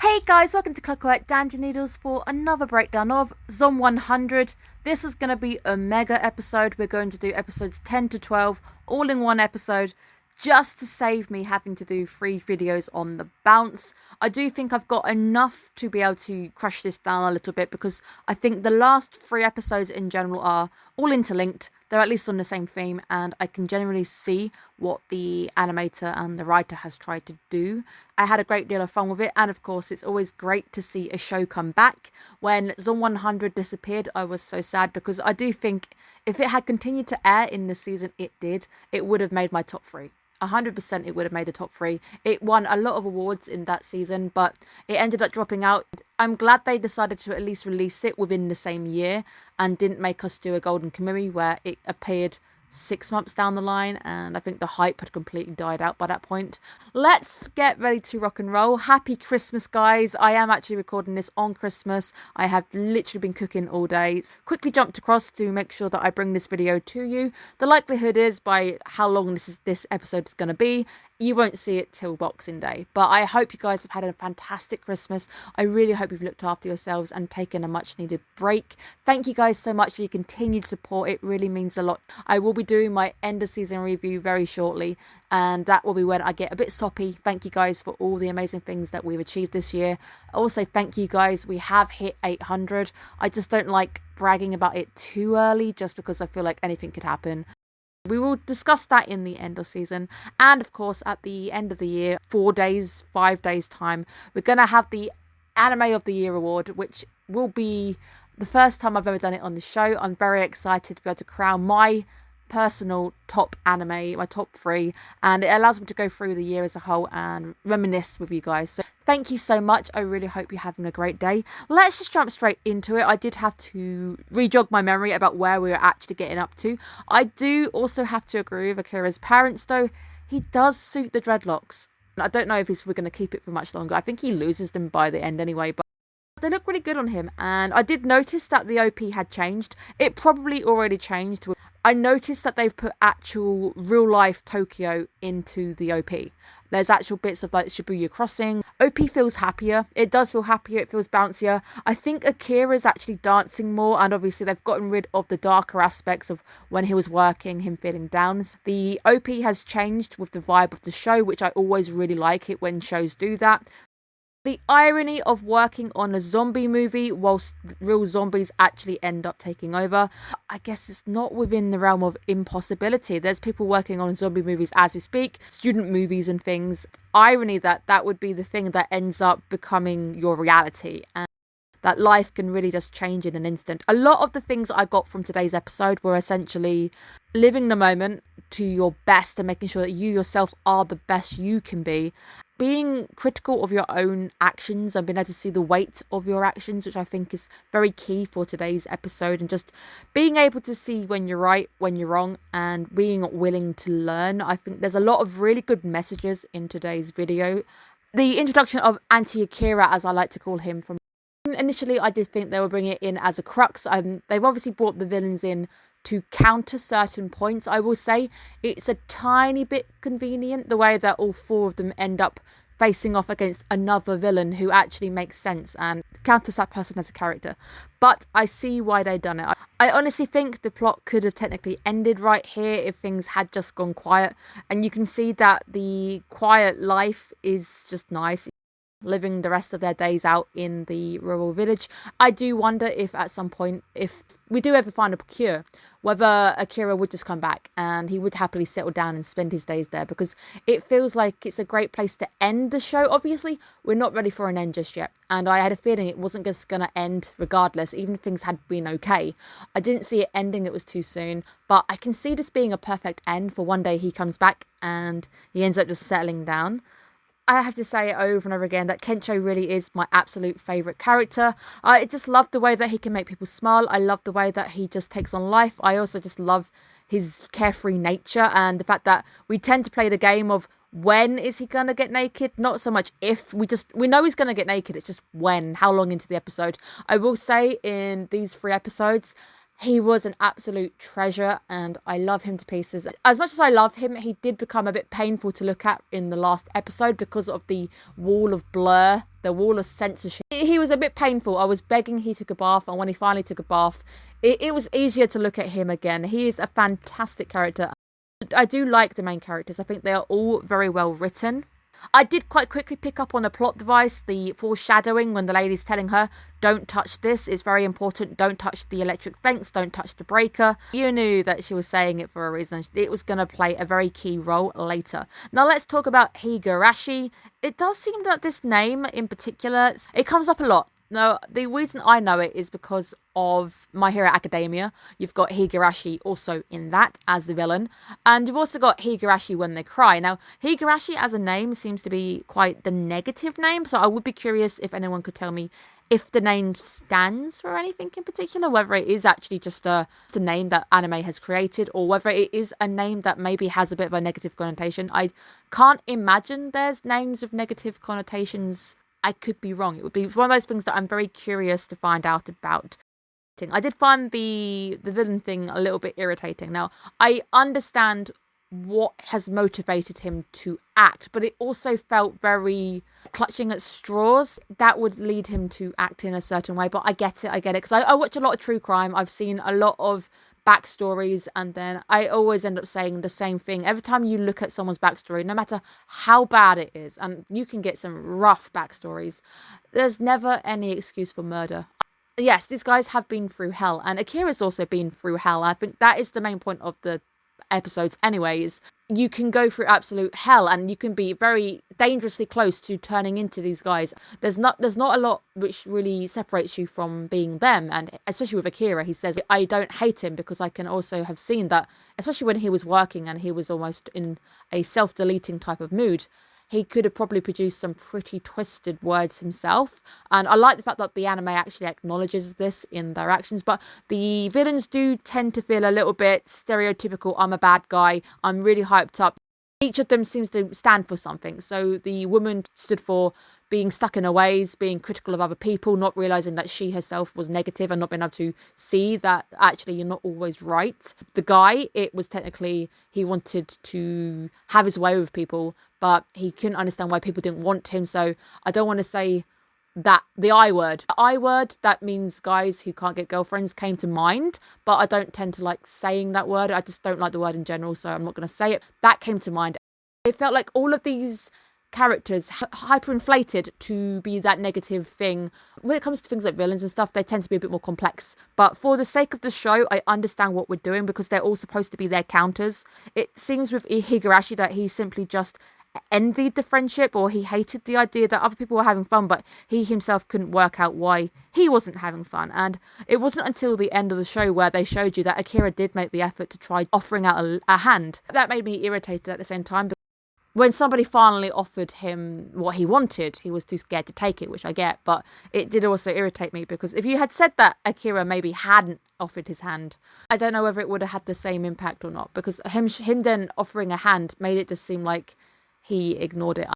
Hey guys, welcome to Clockwork Dandy Noodles for another breakdown of Zom 100. This is going to be a mega episode. We're going to do episodes 10 to 12 all in one episode just to save me having to do 3 videos on the bounce. I do think I've got enough to be able to crush this down a little bit because I think the last 3 episodes in general are all interlinked. They're at least on the same theme, and I can generally see what the animator and the writer has tried to do. I had a great deal of fun with it, and of course it's always great to see a show come back. When Zom 100 disappeared, I was so sad because I do think if it had continued to air in the season it did, it would have made my top 3. 100% it would have made the top 3. It won a lot of awards in that season, but it ended up dropping out. I'm glad they decided to at least release it within the same year and didn't make us do a Golden Kamui where it appeared 6 months down the line, and I think the hype had completely died out by that point. Let's get ready to rock and roll. Happy Christmas, guys. I am actually recording this on Christmas. I have literally been cooking all day. Quickly jumped across to make sure that I bring this video to you. The likelihood is, by how long this episode is going to be, you won't see it till Boxing Day. But I hope you guys have had a fantastic Christmas. I really hope you've looked after yourselves and taken a much needed break. Thank you guys so much for your continued support. It really means a lot. I will be doing my end of season review very shortly, and that will be when I get a bit soppy. Thank you guys for all the amazing things that we've achieved this year. Also, thank you guys. We have hit 800. I just don't like bragging about it too early just because I feel like anything could happen. We will discuss that in the end of season. And of course, at the end of the year, 5 days time, we're going to have the Anime of the Year award, which will be the first time I've ever done it on the show. I'm very excited to be able to crown my personal top anime, my top 3, and it allows me to go through the year as a whole and reminisce with you guys. So thank you so much. I really hope you're having a great day. Let's just jump straight into it. I did have to re-jog my memory about where we were actually getting up to. I do also have to agree with Akira's parents though. He does suit the dreadlocks. I don't know if we're going to keep it for much longer. I think he loses them by the end anyway, but they look really good on him. And I did notice that the OP had changed. It probably already changed. I noticed that they've put actual real life Tokyo into the OP. There's actual bits of like Shibuya Crossing. OP feels happier. It does feel happier. It feels bouncier. I think Akira's actually dancing more, and obviously they've gotten rid of the darker aspects of when he was working, him feeling down. The OP has changed with the vibe of the show, which I always really like it when shows do that. The irony of working on a zombie movie whilst real zombies actually end up taking over. I guess it's not within the realm of impossibility. There's people working on zombie movies as we speak, student movies and things. Irony that would be the thing that ends up becoming your reality, and that life can really just change in an instant. A lot of the things I got from today's episode were essentially living the moment to your best and making sure that you yourself are the best you can be. Being critical of your own actions and being able to see the weight of your actions, which I think is very key for today's episode, and just being able to see when you're right, when you're wrong, and being willing to learn. I think there's a lot of really good messages in today's video. The introduction of Anti-Akira, as I like to call him, from initially I did think they were bringing it in as a crux. They've obviously brought the villains in to counter certain points. I will say it's a tiny bit convenient the way that all 4 of them end up facing off against another villain who actually makes sense and counters that person as a character. But I see why they've done it. I honestly think the plot could have technically ended right here if things had just gone quiet. And you can see that the quiet life is just nice, living the rest of their days out in the rural village. I do wonder if at some point, if we do ever find a cure, whether Akira would just come back and he would happily settle down and spend his days there, because it feels like it's a great place to end the show. Obviously, we're not ready for an end just yet, and I had a feeling it wasn't just going to end regardless, even if things had been okay. I didn't see it ending, it was too soon, but I can see this being a perfect end for one day he comes back and he ends up just settling down. I have to say it over and over again that Kencho really is my absolute favourite character. I just love the way that he can make people smile. I love the way that he just takes on life. I also just love his carefree nature and the fact that we tend to play the game of when is he gonna get naked, not so much if. We know he's gonna get naked, it's just when, how long into the episode. I will say in these 3 episodes, He was an absolute treasure and I love him to pieces. As much as I love him, he did become a bit painful to look at in the last episode because of the wall of blur, the wall of censorship. He was a bit painful. I was begging he took a bath, and when he finally took a bath, it was easier to look at him again. He is a fantastic character. I do like the main characters. I think they are all very well written. I did quite quickly pick up on the plot device, the foreshadowing when the lady's telling her, don't touch this, it's very important, don't touch the electric fence, don't touch the breaker. You knew that she was saying it for a reason. It was going to play a very key role later. Now let's talk about Higurashi. It does seem that this name in particular, it comes up a lot. No, the reason I know it is because of My Hero Academia. You've got Higurashi also in that as the villain. And you've also got Higurashi when they cry. Now, Higurashi as a name seems to be quite the negative name. So I would be curious if anyone could tell me if the name stands for anything in particular, whether it is actually just a name that anime has created, or whether it is a name that maybe has a bit of a negative connotation. I can't imagine there's names of negative connotations. I could be wrong. It would be one of those things that I'm very curious to find out about. I did find the villain thing a little bit irritating. Now, I understand what has motivated him to act, but it also felt very clutching at straws that would lead him to act in a certain way. But I get it, because I watch a lot of true crime. I've seen a lot of backstories, and then I always end up saying the same thing. Every time you look at someone's backstory, no matter how bad it is, and you can get some rough backstories, there's never any excuse for murder. Yes, these guys have been through hell, and Akira's also been through hell. I think that is the main point of the episodes anyways. You can go through absolute hell and you can be very dangerously close to turning into these guys. There's not a lot which really separates you from being them, and especially with Akira, he says, I don't hate him because I can also have seen that, especially when he was working and he was almost in a self-deleting type of mood, he could have probably produced some pretty twisted words himself. And I like the fact that the anime actually acknowledges this in their actions. But the villains do tend to feel a little bit stereotypical. I'm a bad guy. I'm really hyped up. Each of them seems to stand for something. So the woman stood for being stuck in her ways, being critical of other people, not realising that she herself was negative and not being able to see that actually you're not always right. The guy, it was technically, he wanted to have his way with people, but he couldn't understand why people didn't want him. So I don't want to say that the I word. The I word, that means guys who can't get girlfriends, came to mind, but I don't tend to like saying that word. I just don't like the word in general, so I'm not going to say it. That came to mind. It felt like all of these characters hyperinflated to be that negative thing. When it comes to things like villains and stuff, they tend to be a bit more complex. But for the sake of the show, I understand what we're doing because they're all supposed to be their counters. It seems with Higurashi that he simply just envied the friendship, or he hated the idea that other people were having fun, but he himself couldn't work out why he wasn't having fun. And it wasn't until the end of the show where they showed you that Akira did make the effort to try offering out a hand. That made me irritated at the same time. When somebody finally offered him what he wanted, he was too scared to take it, which I get, but it did also irritate me because if you had said that Akira maybe hadn't offered his hand, I don't know whether it would have had the same impact or not, because him then offering a hand made it just seem like he ignored it.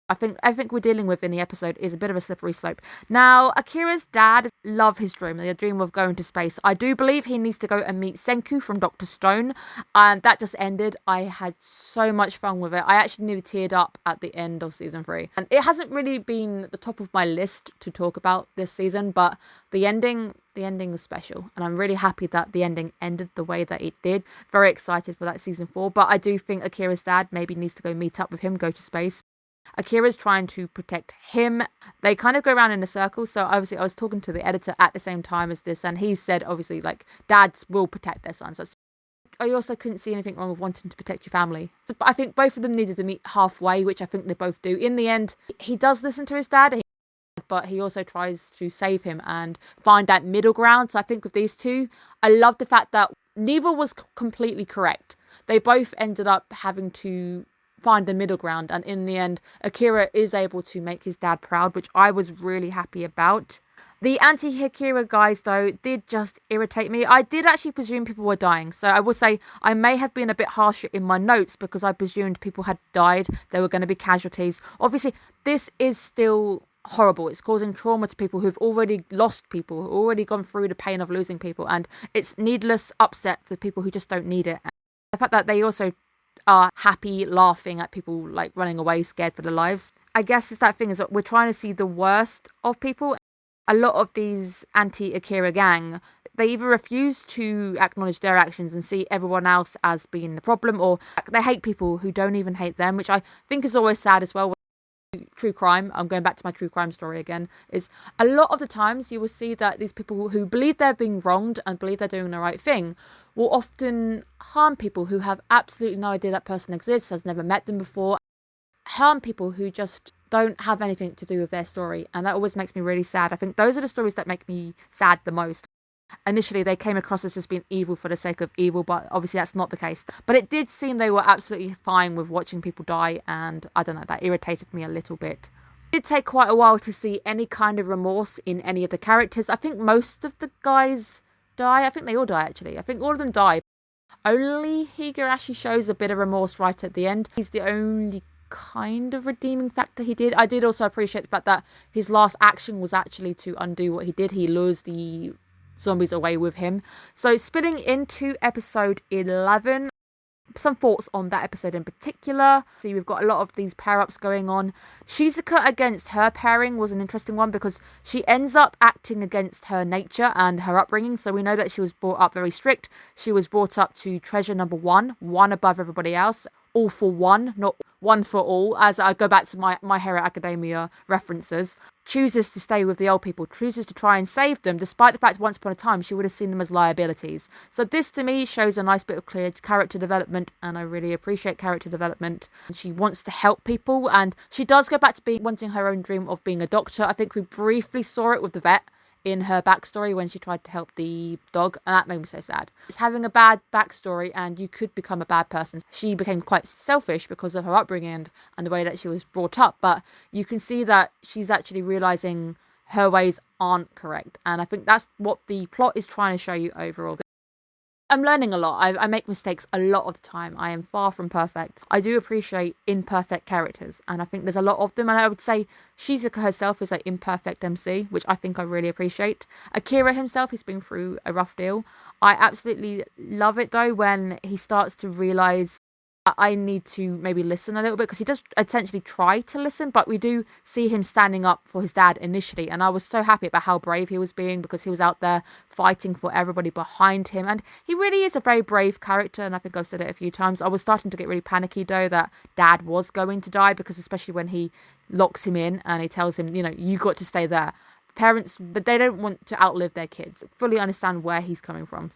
I think we're dealing with in the episode is a bit of a slippery slope. Now, Akira's dad loved his dream, the dream of going to space. I do believe he needs to go and meet Senku from Dr. Stone, and that just ended. I had so much fun with it. I actually nearly teared up at the end of season 3. And it hasn't really been at the top of my list to talk about this season, but the ending was special, and I'm really happy that the ending ended the way that it did. Very excited for that season 4, but I do think Akira's dad maybe needs to go meet up with him, go to space. Akira's trying to protect him. They kind of go around in a circle. So obviously I was talking to the editor at the same time as this, and he said obviously like dads will protect their sons. I also couldn't see anything wrong with wanting to protect your family. So I think both of them needed to meet halfway, which I think they both do. In the end, he does listen to his dad, but he also tries to save him and find that middle ground. So I think with these two, I love the fact that neither was completely correct. They both ended up having to find the middle ground, and in the end Akira is able to make his dad proud, which I was really happy about. The anti-Akira guys though did just irritate me. I did actually presume people were dying, so I will say I may have been a bit harsher in my notes because I presumed people had died, there were going to be casualties. Obviously this is still horrible. It's causing trauma to people who've already lost people, who've already gone through the pain of losing people, and it's needless upset for people who just don't need it. And the fact that they also are happy laughing at people like running away scared for their lives. I guess it's that thing is that we're trying to see the worst of people. A lot of these anti-Akira gang, they either refuse to acknowledge their actions and see everyone else as being the problem, or they hate people who don't even hate them, which I think is always sad as well. True crime, I'm going back to my true crime story again, is a lot of the times you will see that these people who believe they're being wronged and believe they're doing the right thing will often harm people who have absolutely no idea that person exists, has never met them before, harm people who just don't have anything to do with their story, and that always makes me really sad. I think those are the stories that make me sad the most. Initially, they came across as just being evil for the sake of evil, but obviously that's not the case. But it did seem they were absolutely fine with watching people die, and I don't know, that irritated me a little bit. It did take quite a while to see any kind of remorse in any of the characters. I think most of the guys die. I think they all die, actually. I think all of them die. Only Higurashi shows a bit of remorse right at the end. He's the only kind of redeeming factor he did. I did also appreciate the fact that his last action was actually to undo what he did. He lures the zombies away with him. So spilling into episode 11, some thoughts on that episode in particular. See, we've got a lot of these pair-ups going on. Shizuka against her pairing was an interesting one because she ends up acting against her nature and her upbringing. So we know that she was brought up very strict. She was brought up to treasure number one above everybody else. All for one, not one for all, as I go back to my Hero Academia references. Chooses to stay with the old people, chooses to try and save them, despite the fact once upon a time she would have seen them as liabilities. So this to me shows a nice bit of clear character development, and I really appreciate character development. She wants to help people, and she does go back to wanting her own dream of being a doctor. I think we briefly saw it with the vet in her backstory when she tried to help the dog, and that made me so sad. It's having a bad backstory and you could become a bad person. She became quite selfish because of her upbringing and the way that she was brought up, but you can see that she's actually realising her ways aren't correct, and I think that's what the plot is trying to show you overall. I'm learning a lot. I make mistakes a lot of the time. I am far from perfect. I do appreciate imperfect characters, and I think there's a lot of them, and I would say Shizuka herself is an imperfect MC, which I think I really appreciate. Akira himself, he's been through a rough deal. I absolutely love it, though, when he starts to realise I need to maybe listen a little bit, because he does essentially try to listen, but we do see him standing up for his dad initially, and I was so happy about how brave he was being, because he was out there fighting for everybody behind him, and he really is a very brave character, and I think I've said it a few times. I was starting to get really panicky though that dad was going to die, because especially when he locks him in and he tells him, you got to stay there. Parents, they don't want to outlive their kids. Fully understand where he's coming from.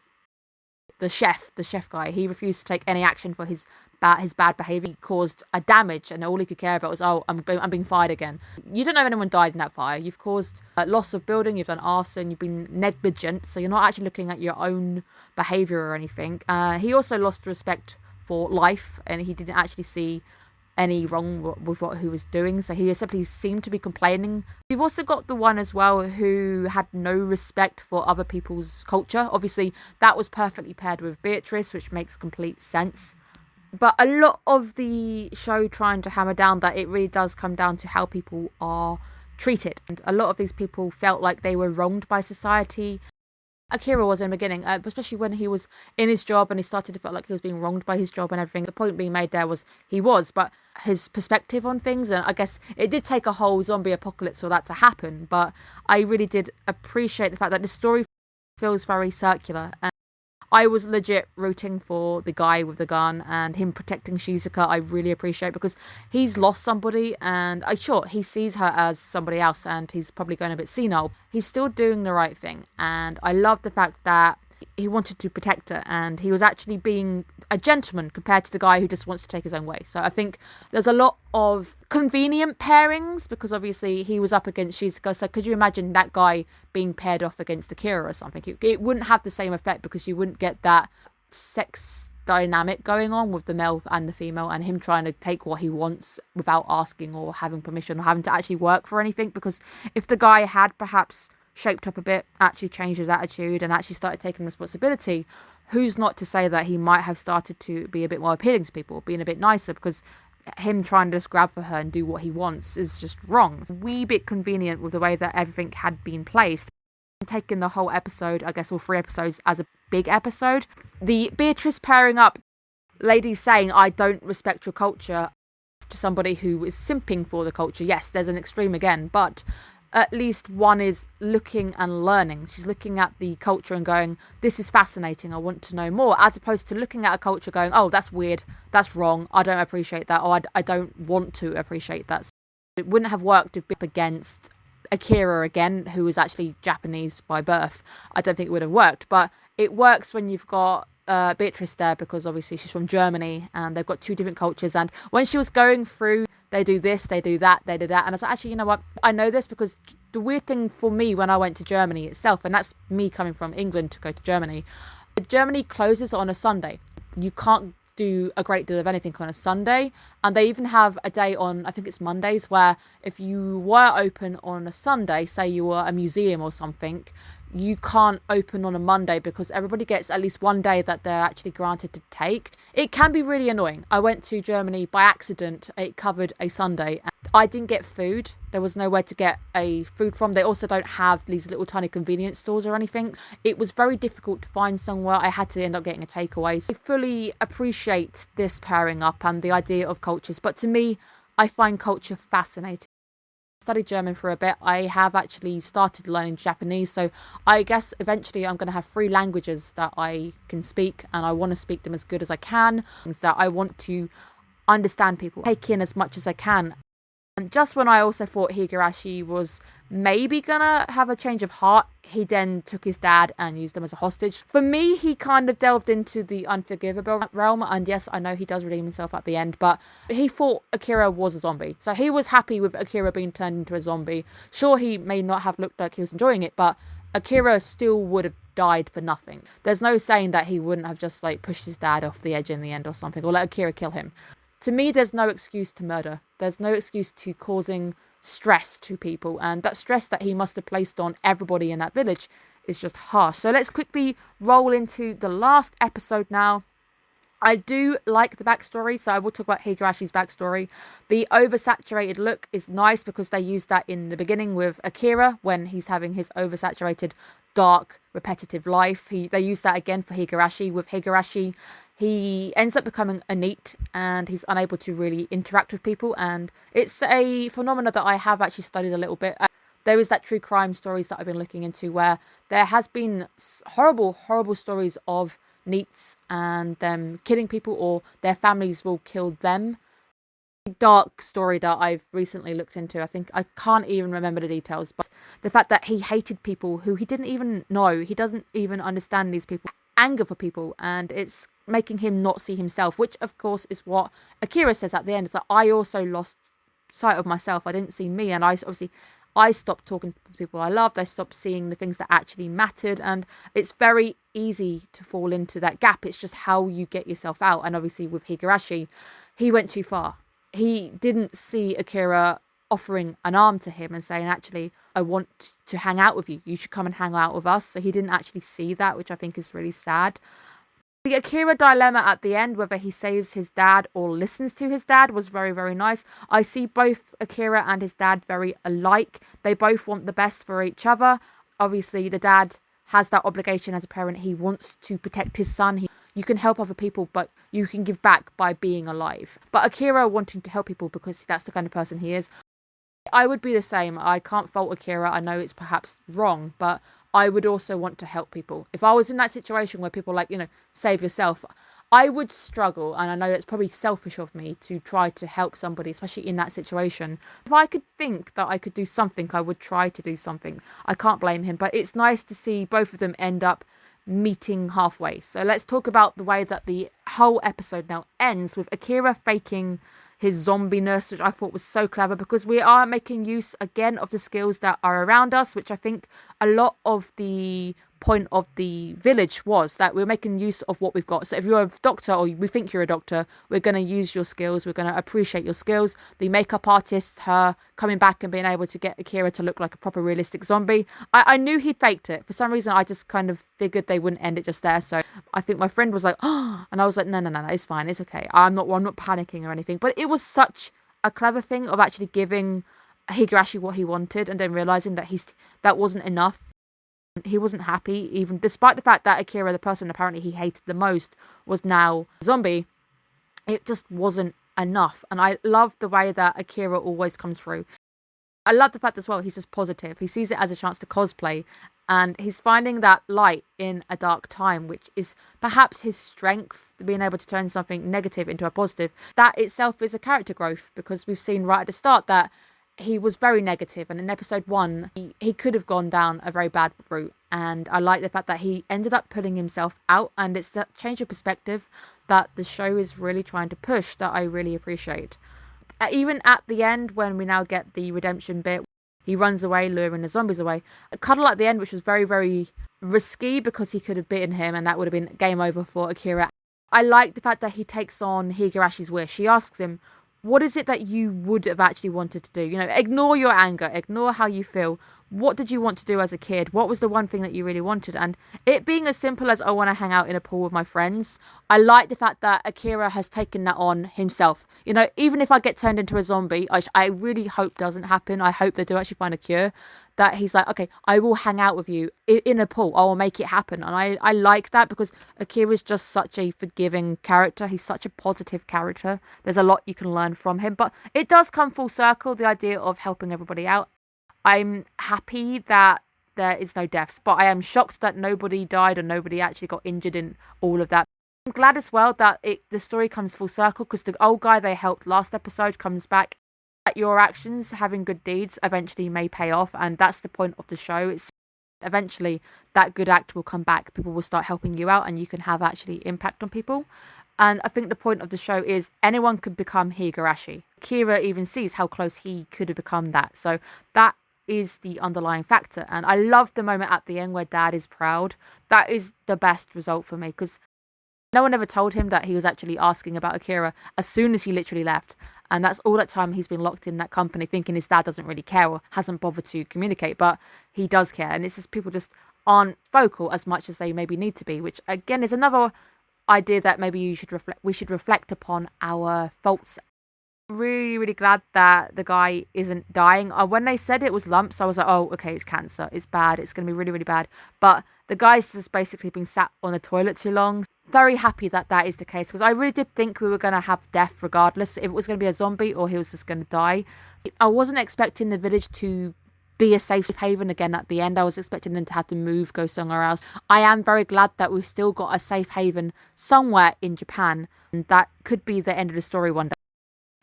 The chef guy, he refused to take any action for his bad behaviour. He caused a damage, and all he could care about was, I'm being fired again. You don't know if anyone died in that fire. You've caused loss of building, you've done arson, you've been negligent, so you're not actually looking at your own behaviour or anything. He also lost respect for life, and he didn't actually see any wrong with what he was doing, so he simply seemed to be complaining. You've also got the one as well who had no respect for other people's culture. Obviously that was perfectly paired with Beatrice, which makes complete sense, but a lot of the show trying to hammer down that it really does come down to how people are treated, and a lot of these people felt like they were wronged by society. Akira was in the beginning, especially when he was in his job and he started to feel like he was being wronged by his job and everything. The point being made there was he was, but his perspective on things, and I guess it did take a whole zombie apocalypse for that to happen, but I really did appreciate the fact that the story feels very circular. And I was legit rooting for the guy with the gun, and him protecting Shizuka I really appreciate, because he's lost somebody, and sure, he sees her as somebody else and he's probably going a bit senile. He's still doing the right thing, and I love the fact that he wanted to protect her, and he was actually being a gentleman compared to the guy who just wants to take his own way. So I think there's a lot of convenient pairings, because obviously he was up against Shizuka, so could you imagine that guy being paired off against Akira or something? It wouldn't have the same effect, because you wouldn't get that sex dynamic going on with the male and the female, and him trying to take what he wants without asking or having permission or having to actually work for anything. Because if the guy had perhaps shaped up a bit, actually changed his attitude and actually started taking responsibility, who's not to say that he might have started to be a bit more appealing to people, being a bit nicer? Because him trying to just grab for her and do what he wants is just wrong. It's a wee bit convenient with the way that everything had been placed. Taking the whole episode, I guess all 3 episodes, as a big episode. The Beatrice pairing up, ladies saying, I don't respect your culture, to somebody who is simping for the culture. Yes, there's an extreme again, but at least one is looking and learning. She's looking at the culture and going, this is fascinating, I want to know more, as opposed to looking at a culture going, oh, that's weird, that's wrong, I don't appreciate that, or I don't want to appreciate that. So it wouldn't have worked to be up against Akira again, who is actually Japanese by birth. I don't think it would have worked, but it works when you've got Beatrice there, because obviously she's from Germany and they've got 2 different cultures. And when she was going through, they do this, they do that, they do that, and I was like, actually, you know what, I know this, because the weird thing for me when I went to Germany itself, and that's me coming from England to go to Germany closes on a Sunday. You can't do a great deal of anything on a Sunday, and they even have a day on, I think it's Mondays, where if you were open on a Sunday, say you were a museum or something, you can't open on a Monday because everybody gets at least one day that they're actually granted to take. It can be really annoying. I went to Germany by accident. It covered a Sunday. I didn't get food. There was nowhere to get a food from. They also don't have these little tiny convenience stores or anything. It was very difficult to find somewhere. I had to end up getting a takeaway. So I fully appreciate this pairing up and the idea of cultures. But to me, I find culture fascinating. Studied German for a bit. I have actually started learning Japanese, so I guess eventually I'm going to have 3 languages that I can speak, and I want to speak them as good as I can. That I want to understand people, take in as much as I can. And just when I also thought Higurashi was maybe gonna have a change of heart, he then took his dad and used him as a hostage. For me, he kind of delved into the unforgivable realm, and yes, I know he does redeem himself at the end, but he thought Akira was a zombie. So he was happy with Akira being turned into a zombie. Sure, he may not have looked like he was enjoying it, but Akira still would have died for nothing. There's no saying that he wouldn't have just like pushed his dad off the edge in the end or something, or let Akira kill him. To me, there's no excuse to murder. There's no excuse to causing stress to people. And that stress that he must have placed on everybody in that village is just harsh. So let's quickly roll into the last episode now. I do like the backstory, so I will talk about Higurashi's backstory. The oversaturated look is nice because they used that in the beginning with Akira when he's having his oversaturated, dark, repetitive life. They used that again for Higurashi. With Higurashi, he ends up becoming a NEET and he's unable to really interact with people, and it's a phenomena that I have actually studied a little bit. There is that true crime stories that I've been looking into where there has been horrible, horrible stories of NEETs and them killing people, or their families will kill them. Dark story that I've recently looked into. I can't even remember the details, but the fact that he hated people who he didn't even know, he doesn't even understand these people, anger for people, and it's making him not see himself, which of course is what Akira says at the end. It's like, I also lost sight of myself. I didn't see me, and I stopped talking to the people I loved. I stopped seeing the things that actually mattered. And it's very easy to fall into that gap. It's just how you get yourself out. And obviously with Higurashi, he went too far. He didn't see Akira offering an arm to him and saying, actually, I want to hang out with you. You should come and hang out with us. So he didn't actually see that, which I think is really sad. The Akira dilemma at the end, whether he saves his dad or listens to his dad, was very, very nice. I see both Akira and his dad very alike. They both want the best for each other. Obviously, the dad has that obligation as a parent. He wants to protect his son. You can help other people, but you can give back by being alive. But Akira wanting to help people because that's the kind of person he is. I would be the same. I can't fault Akira. I know it's perhaps wrong, but I would also want to help people. If I was in that situation where people save yourself, I would struggle. And I know it's probably selfish of me to try to help somebody, especially in that situation. If I could think that I could do something, I would try to do something. I can't blame him, but it's nice to see both of them end up meeting halfway. So let's talk about the way that the whole episode now ends with Akira faking his zombiness, which I thought was so clever, because we are making use again of the skills that are around us, which I think a lot of the point of the village was, that we're making use of what we've got. So if you're a doctor, or we think you're a doctor, we're going to use your skills, we're going to appreciate your skills. The makeup artist, her coming back and being able to get Akira to look like a proper realistic zombie, I knew he'd faked it. For some reason, I just kind of figured they wouldn't end it just there. So I think my friend was like, oh, and I was like, no, it's fine, it's okay, I'm not panicking or anything. But it was such a clever thing of actually giving Higurashi what he wanted, and then realizing that that wasn't enough. He wasn't happy, even despite the fact that Akira, the person apparently he hated the most, was now a zombie. It just wasn't enough. And I love the way that Akira always comes through. I love the fact as well, he's just positive. He sees it as a chance to cosplay, and he's finding that light in a dark time, which is perhaps his strength, being able to turn something negative into a positive. That itself is a character growth, because we've seen right at the start that he was very negative, and in episode 1 he could have gone down a very bad route, and I like the fact that he ended up putting himself out, and it's that change of perspective that the show is really trying to push that I really appreciate. Even at the end, when we now get the redemption bit, he runs away, luring the zombies away. A cuddle at the end, which was very, very risky, because he could have bitten him and that would have been game over for Akira. I like the fact that he takes on Higarashi's wish. He asks him, what is it that you would have actually wanted to do? You know, ignore your anger, ignore how you feel. What did you want to do as a kid? What was the one thing that you really wanted? And it being as simple as, I want to hang out in a pool with my friends. I like the fact that Akira has taken that on himself. You know, even if I get turned into a zombie, I really hope doesn't happen. I hope they do actually find a cure. That he's like, okay, I will hang out with you in a pool. I will make it happen. And I like that, because Akira's just such a forgiving character. He's such a positive character. There's a lot you can learn from him. But it does come full circle, the idea of helping everybody out. I'm happy that there is no deaths, but I am shocked that nobody died or nobody actually got injured in all of that. I'm glad as well that the story comes full circle, because the old guy they helped last episode comes back. That your actions, having good deeds, eventually may pay off, and that's the point of the show. It's eventually that good act will come back. People will start helping you out, and you can have actually impact on people. And I think the point of the show is anyone could become Higurashi. Kira even sees how close he could have become that. So that is the underlying factor. And I love the moment at the end where Dad is proud. That is the best result for me, because no one ever told him that he was actually asking about Akira as soon as he literally left. And that's all that time he's been locked in that company, thinking his dad doesn't really care or hasn't bothered to communicate, but he does care. And it's just people just aren't vocal as much as they maybe need to be, which again is another idea that maybe we should reflect upon our faults. Really, really glad that the guy isn't dying. When they said it was lumps, I was like, oh, okay, it's cancer. It's bad. It's going to be really, really bad. But the guy's just basically been sat on the toilet too long. Very happy that that is the case, because I really did think we were going to have death regardless, if it was going to be a zombie or he was just going to die. I wasn't expecting the village to be a safe haven again at the end. I was expecting them to have to move, go somewhere else. I am very glad that we've still got a safe haven somewhere in Japan, and that could be the end of the story one day.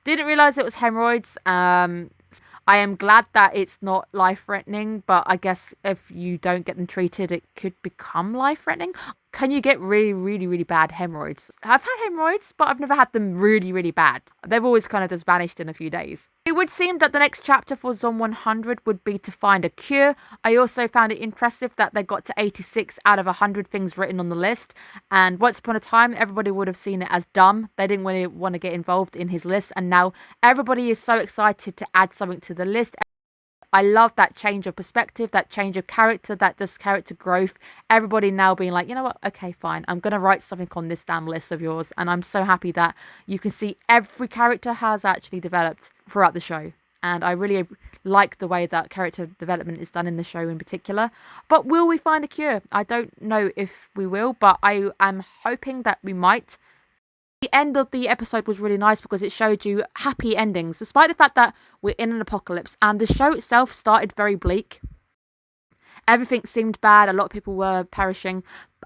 Didn't realise it was hemorrhoids. I am glad that it's not life-threatening, but I guess if you don't get them treated, it could become life-threatening. Can you get really, really, really bad hemorrhoids? I've had hemorrhoids, but I've never had them really, really bad. They've always kind of just vanished in a few days. It would seem that the next chapter for Zom 100 would be to find a cure. I also found it impressive that they got to 86 out of 100 things written on the list. And once upon a time, everybody would have seen it as dumb. They didn't really want to get involved in his list. And now everybody is so excited to add something to the list. I love that change of perspective, that change of character, this character growth. Everybody now being like, you know what? Okay, fine. I'm going to write something on this damn list of yours. And I'm so happy that you can see every character has actually developed throughout the show. And I really like the way that character development is done in the show in particular. But will we find a cure? I don't know if we will, but I am hoping that we might. The end of the episode was really nice because it showed you happy endings, despite the fact that we're in an apocalypse, and the show itself started very bleak. Everything seemed bad, a lot of people were perishing,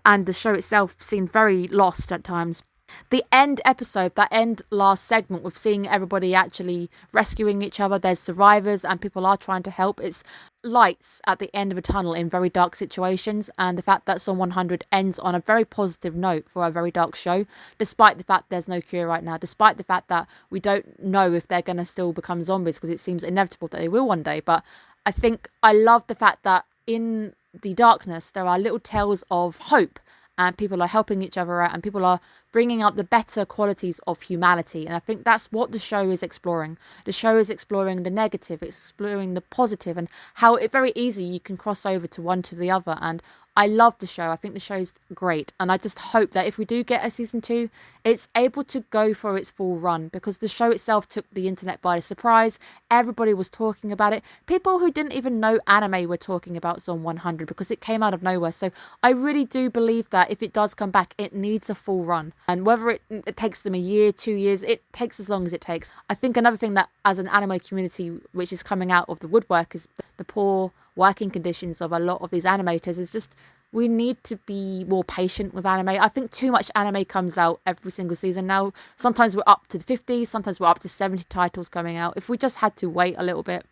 and the show itself seemed very lost at times. The end episode, that end last segment with seeing everybody actually rescuing each other, there's survivors and people are trying to help. It's lights at the end of a tunnel in very dark situations, and the fact that Zom 100 ends on a very positive note for a very dark show, despite the fact there's no cure right now, despite the fact that we don't know if they're going to still become zombies, because it seems inevitable that they will one day. But I think I love the fact that in the darkness, there are little tales of hope, and people are helping each other out, and people are bringing up the better qualities of humanity. And I think that's what the show is exploring. The show is exploring the negative, it's exploring the positive, and how it very easy you can cross over to one to the other. And I love the show. I think the show's great. And I just hope that if we do get a season 2, it's able to go for its full run, because the show itself took the internet by surprise. Everybody was talking about it. People who didn't even know anime were talking about Zone 100 because it came out of nowhere. So I really do believe that if it does come back, it needs a full run. And whether it takes them a year, 2 years, it takes as long as it takes. I think another thing that as an anime community which is coming out of the woodwork is the poor working conditions of a lot of these animators. Is just, we need to be more patient with anime. I think too much anime comes out every single season now. Sometimes we're up to 50, sometimes we're up to 70 titles coming out. If we just had to wait a little bit,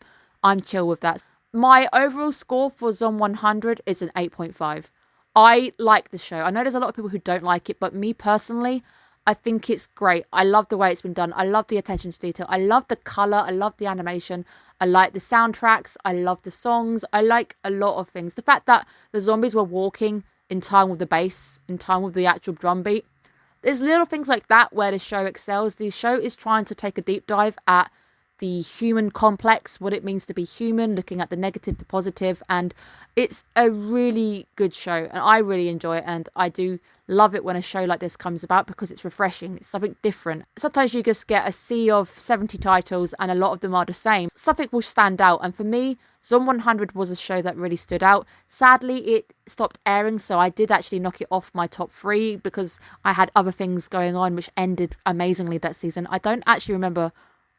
I'm chill with that. My overall score for Zone 100 is an 8.5. I like the show. I know there's a lot of people who don't like it, but me personally, I think it's great. I love the way it's been done. I love the attention to detail. I love the colour. I love the animation. I like the soundtracks. I love the songs. I like a lot of things. The fact that the zombies were walking in time with the bass, in time with the actual drum beat. There's little things like that where the show excels. The show is trying to take a deep dive at the human complex, what it means to be human, looking at the negative, the positive, and it's a really good show, and I really enjoy it, and I do love it when a show like this comes about because it's refreshing, it's something different. Sometimes you just get a sea of 70 titles and a lot of them are the same. Something will stand out, and for me, Zone 100 was a show that really stood out. Sadly, it stopped airing, so I did actually knock it off my top 3 because I had other things going on which ended amazingly that season. I don't actually remember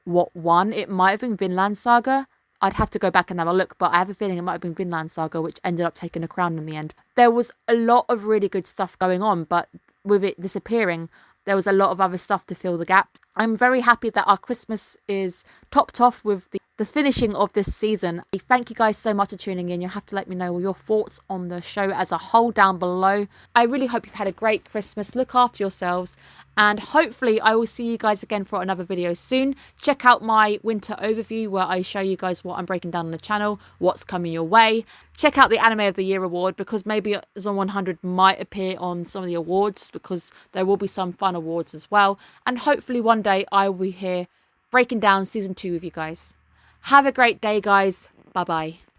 what won. It might have been Vinland Saga. I'd have to go back and have a look, but I have a feeling it might have been Vinland Saga, which ended up taking a crown in the end. There was a lot of really good stuff going on, but with it disappearing, there was a lot of other stuff to fill the gaps. I'm very happy that our Christmas is topped off with the finishing of this season. Thank you guys so much for tuning in. You'll have to let me know your thoughts on the show as a whole down below. I really hope you've had a great Christmas. Look after yourselves, and hopefully I will see you guys again for another video soon. Check out my winter overview where I show you guys what I'm breaking down on the channel, what's coming your way. Check out the Anime of the Year award, because maybe Zone 100 might appear on some of the awards, because there will be some fun awards as well. And hopefully one day I will be here breaking down season 2 with you guys. Have a great day, guys. Bye bye.